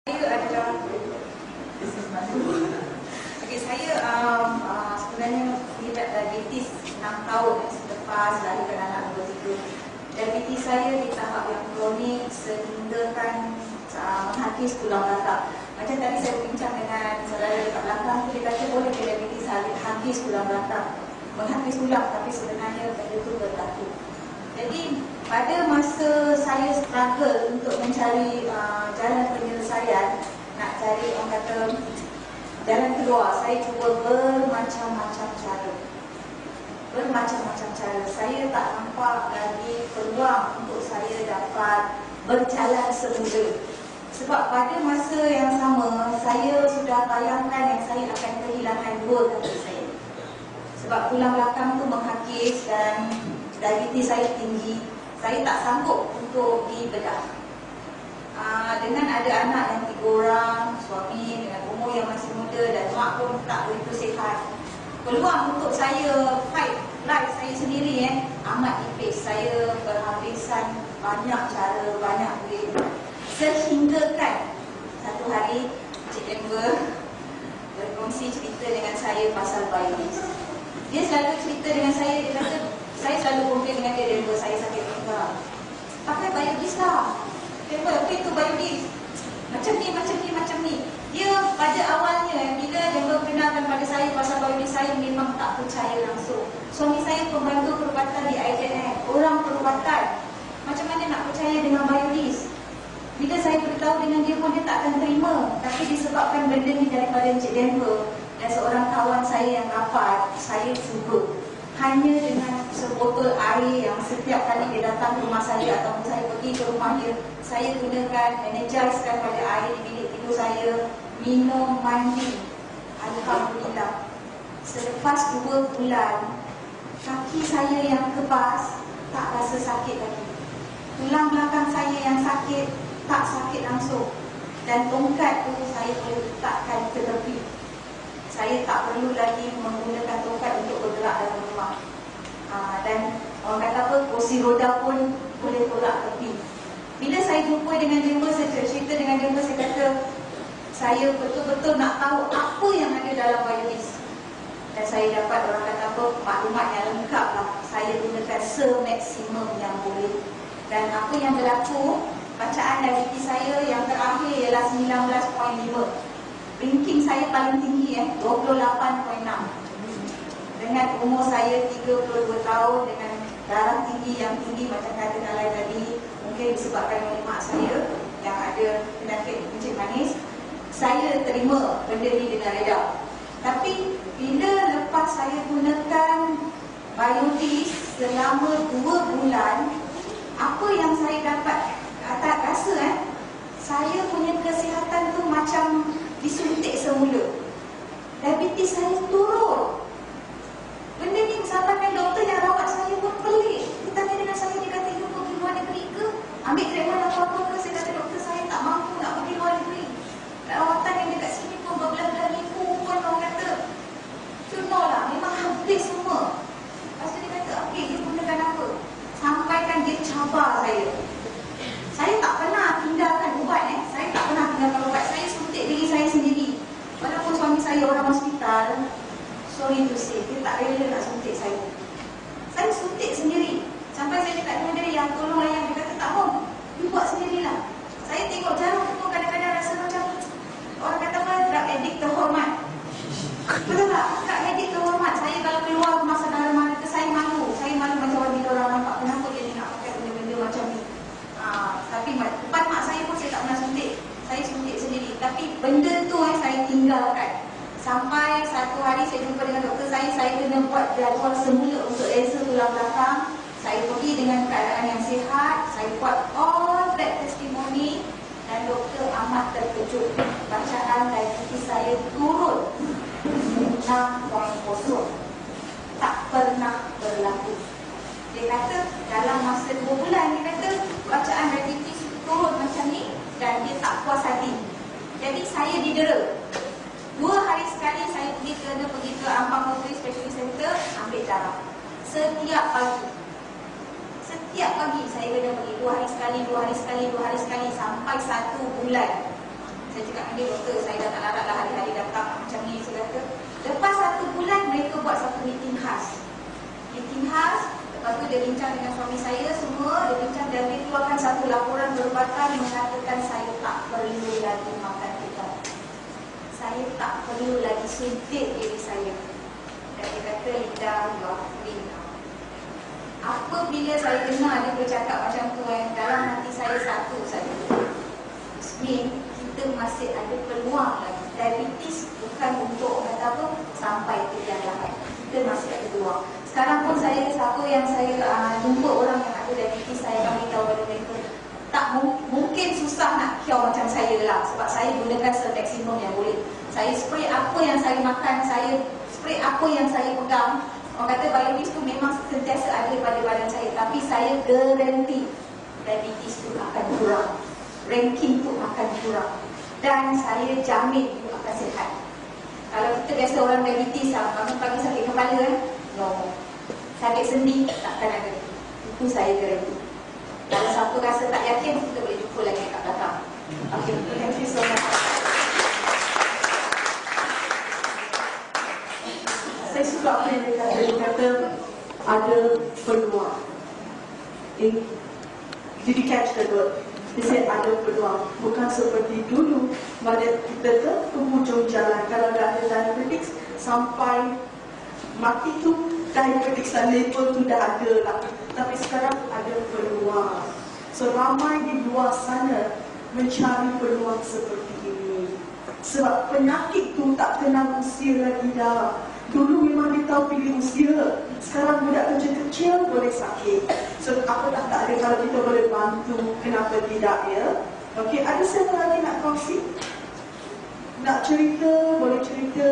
Saya adalah saya sebenarnya mengidap diabetes 6 tahun selepas lahirkan anak nombor 3. Diabetes saya di tahap yang kronik sehingga menghakis tulang belakang. Macam tadi saya bincang dengan saudara dekat belakang tu, dia kata boleh diabetes hakis tulang belakang, menghakis tulang, tapi sebenarnya benda itu berlaku. Jadi pada masa saya struggle untuk mencari jalan penyelesaian, nak cari orang kata jalan keluar, saya cuba bermacam-macam cara. Saya tak nampak lagi peluang untuk saya dapat berjalan semula. Sebab pada masa yang sama, saya sudah bayangkan yang saya akan kehilangan 2 kaki saya. Sebab tulang belakang tu menghakis dan diabetes saya tinggi, saya tak sanggup untuk dibedah. Dengan ada anak yang 3 orang, suami dengan umur yang masih muda dan mak pun tak begitu sihat, peluang untuk saya fight life saya sendiri amat nipis. Saya berhabisan banyak cara, banyak duit. Sehingga kan satu hari Cik Amber berkongsi cerita dengan saya pasal biologis. Dia selalu cerita dengan saya, dia kata, saya selalu komplain dengan dia, Amber, saya sakit pinggang. Pakai biologis lah. Amber, apa itu biologis? Macam ni. Dia pada awalnya bila Amber kenalkan pada saya pasal biologis, saya memang tak percaya langsung. Suami saya pembantu perubatan di IJN, orang perubatan. Macam mana nak percaya dengan biologis? Bila saya beritahu dengan dia pun dia tak akan terima. Tapi disebabkan benda ni daripada Encik Denver dan seorang kawan saya yang rapat, saya cuba. Hanya dengan sebotol air yang setiap kali dia datang ke rumah saya ataupun saya pergi ke rumah dia, saya gunakan, energizekan pada air di bilik tidur saya, minum, mandi. Alhamdulillah, selepas 2 bulan, kaki saya yang kebas tak rasa sakit lagi. Tulang belakang saya yang sakit tak sakit langsung. Dan tongkat tu saya boleh letakkan ke tepi. Saya tak perlu lagi menggunakan tongkat untuk bergerak dalam rumah. Dan orang kata apa, kursi roda pun boleh tolak tepi. Bila saya jumpa dengan Amber, saya cerita dengan Amber, saya kata saya betul-betul nak tahu apa yang ada dalam biologis. Dan saya dapat orang kata apa, maklumat yang lengkap lah. Saya gunakan semaksimum yang boleh. Dan apa yang berlaku, bacaan diabetes saya yang terakhir ialah 19.5. Ranking saya paling tinggi 28.6. Dengan umur saya 32 tahun, dengan darah tinggi yang tinggi macam kata Nalai tadi, mungkin disebabkan oleh mak saya yang ada penyakit kencing manis, saya terima benda ni dengan reda. Tapi bila lepas saya gunakan biologis selama 2 bulan, apa yang saya dapat tak rasa saya punya kesihatan tu macam disuntik semula. Diabetes saya turun. Benda ni sahabatkan doktor yang rawat saya pun pelik. Dia tanya dengan saya, dia kata, you pergi luar negeri ke? Ambil treatment apa-apa ke? Saya kata, doktor, saya tak mampu nak pergi luar negeri. Rawatan yang dekat sini pun berbelas-belas ribu pun orang kata, you know lah, memang habis semua. Lepas tu dia kata, okey, dia gunakan apa? Sampaikan dia cabar saya. Saya tak pernah tinggalkan ubat Saya tak pernah tinggalkan ubat. Saya suntik diri saya sendiri. Walaupun suami saya orang hospital, sorry to say, dia tak rela nak suntik saya. Saya suntik sendiri. Sampai saya cakap dengan dia, yang tolong ayah. Dia kata, tak mau, you buat sendirilah. Saya tengok jarum tu kadang-kadang rasa macam orang kata apa, drug addict terhormat. Betul tak? Drug addict terhormat. Saya kalau keluar rumah saudara mana ke, saya malu. Saya malu macam orang orang nampak, kenapa dia ni nak pakai benda-benda macam ni. Tapi depan mak saya pun saya tak pernah suntik. Saya suntik sendiri. Tapi benda tu saya tinggalkan. Sampai satu hari saya jumpa dengan doktor saya kena buat jadual semula untuk laser tulang belakang. Saya pergi dengan keadaan yang sihat. Saya buat all that testimony. Dan doktor amat terkejut. Bacaan diabetes saya turun 6.0. Tak pernah berlaku. Dia kata dalam masa 2 bulan, dia kata bacaan diabetes turun macam ni dan dia tak puas hati. Jadi saya didera. 2 hari sekali saya pergi ke Ampang Puteri Specialist Center ambil darah. Setiap pagi saya kena pergi 2 hari sekali sampai 1 bulan. Saya cakap dengan dia, doktor saya dah tak larat dah hari-hari datang macam ni. Saya kata, lepas 1 bulan mereka buat satu meeting khas. Meeting khas, lepas tu dia bincang dengan suami saya semua, dia bincang dan dia keluarkan satu laporan perubatan mengatakan saya tak perlu lagi makan ubat. Saya tak perlu lagi suntik diri saya. Dan dia kata, Linda, you are free now. Apabila saya dengar dia bercakap macam tu, dalam hati saya satu saja. Ini kita masih ada peluang lagi. Diabetes bukan untuk orang kata apa, sampai ke jalan. Kita masih ada peluang. Sekarang pun saya, siapa yang saya jumpa orang yang ada diabetes, saya akan beritahu kepada mereka, tak mungkin susah nak cure macam saya lah. Sebab saya gunakan maksimum yang boleh. Saya spray apa yang saya makan, saya spray apa yang saya pegang. Orang kata biomix tu memang sentiasa ada pada badan saya, tapi saya garanti diabetes tu akan kurang, ranking tu akan kurang, dan saya jamin you akan sihat. Kalau kita biasa orang diabetes bangun pagi sakit kepala no, sakit sendi takkan ada. Itu saya garanti. Kalau siapa rasa tak yakin, kita boleh jumpa lagi kat belakang. Okay, thank you so much. Saya suka apa yang dia kata ada peluang. Did you catch the word? Dia said ada peluang. Bukan seperti dulu, mana kita ke penghujung jalan. Kalau dah ada diabetes, sampai mati tu, diabetes dan label tu dah ada lah. Tapi sekarang ada peluang. So ramai di luar sana mencari peluang seperti ini. Sebab penyakit tu tak kenal usia lagi dah. Dulu memang dia tahu pilih usia. Sekarang budak kecil-kecil boleh sakit. So apa tak ada kalau kita boleh bantu, kenapa tidak ya? Okey, ada siapa lagi nak kongsi? Nak cerita, boleh cerita.